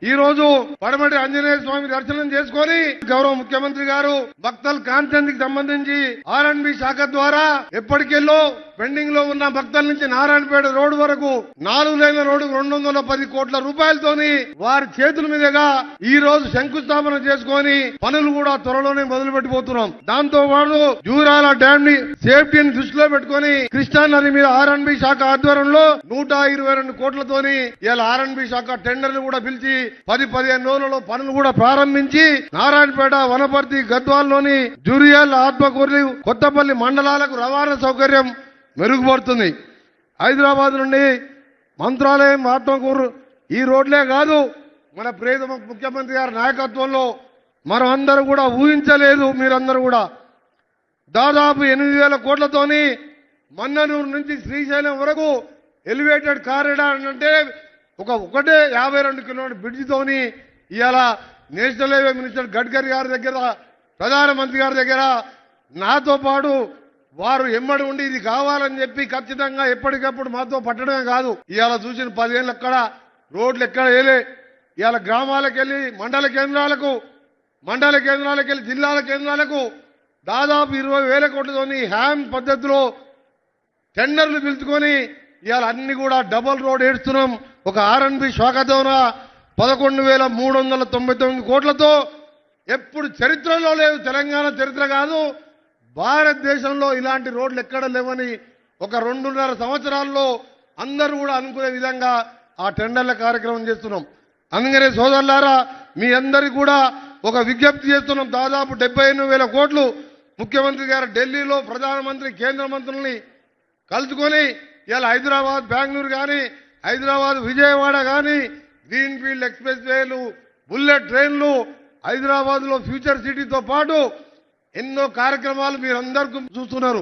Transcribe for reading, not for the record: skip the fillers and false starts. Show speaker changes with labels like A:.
A: ఈ రోజు పడమటి ఆంజనేయ స్వామి దర్శనం చేసుకొని గౌరవ ముఖ్యమంత్రి గారు భక్తుల కాన్సెన్స్ కి సంబంధించి ఆర్ఎండ్బి శాఖ ద్వారా ఎప్పటికెల్లో పెండింగ్ లో ఉన్న భక్తుల నుంచి నారాయణపేట రోడ్డు వరకు 4 లేన్ల రోడ్డు 210 కోట్ల రూపాయలతోని వారి చేతుల మీదుగా ఈ రోజు శంకుస్థాపన చేసుకొని పనులు కూడా త్వరలోనే మొదలు పెట్టిపోతున్నాం. దాంతో పాటు జూరాల డ్యామ్ ని సేఫ్టీని దృష్టిలో పెట్టుకొని కృష్ణా నది మీద ఆర్ఎండ్బి శాఖ ఆధ్వర్యంలో 122 కోట్లతోని ఇలా ఆర్ఎండ్బి శాఖ టెండర్లు కూడా పిలిచి 10-15 రోజులలో పనులు కూడా ప్రారంభించి నారాయణపేట, వనపర్తి, గద్వాల్లోని జూరియాల, ఆత్మకూరు, కొత్తపల్లి మండలాలకు రవాణా సౌకర్యం మెరుగుపడుతుంది. హైదరాబాద్ నుండి మంత్రాలయం, ఆత్మకూరు ఈ రోడ్లే కాదు, మన ప్రియతమ ముఖ్యమంత్రి గారి నాయకత్వంలో మనం అందరూ కూడా ఊహించలేదు. మీరందరూ కూడా దాదాపు 8,000 కోట్లతోని మన్ననూరు నుంచి శ్రీశైలం వరకు ఎలివేటెడ్ కారిడార్ అంటే ఒకటే 52 కిలోమీటర్ బ్రిడ్జితోని ఇవాళ నేషనల్ హైవే మినిస్టర్ గడ్కరీ గారి దగ్గర, ప్రధానమంత్రి గారి దగ్గర నాతో పాటు వారు ఎమ్మడి ఉండి ఇది కావాలని చెప్పి ఖచ్చితంగా ఎప్పటికప్పుడు మాతో పట్టడమే కాదు, ఇవాళ చూసిన 10 ఏళ్ళు ఎక్కడ రోడ్లు ఎక్కడ వేలే. ఇవాళ గ్రామాలకు వెళ్ళి మండల కేంద్రాలకు వెళ్ళి జిల్లాల కేంద్రాలకు దాదాపు 20,000 కోట్లతోని హ్యామ్ పద్ధతిలో టెండర్లు పిలుచుకొని ఇవాళ అన్ని కూడా డబుల్ రోడ్ ఏడుస్తున్నాం. ఒక ఆర్ఎండ్బి శాఖతోన 11,399 కోట్లతో ఎప్పుడు చరిత్రలో లేదు, తెలంగాణ చరిత్ర కాదు, భారతదేశంలో ఇలాంటి రోడ్లు ఎక్కడ లేవని ఒక 2.5 సంవత్సరాల్లో అందరూ కూడా అనుకునే విధంగా ఆ టెండర్ల కార్యక్రమం చేస్తున్నాం. అందుకనే సోదరులారా, మీ అందరికీ కూడా ఒక విజ్ఞప్తి చేస్తున్నాం. దాదాపు 78,000 కోట్లు ముఖ్యమంత్రి గారు ఢిల్లీలో ప్రధానమంత్రి, కేంద్ర మంత్రుల్ని కలుసుకొని ఇలా హైదరాబాద్, బెంగళూరు కానీ, హైదరాబాద్, విజయవాడ కానీ గ్రీన్ ఫీల్డ్ ఎక్స్ప్రెస్ వేలు, బుల్లెట్ ట్రైన్లు, హైదరాబాద్ లో ఫ్యూచర్ సిటీతో పాటు ఎన్నో కార్యక్రమాలు మీరందరికీ చూస్తున్నారు.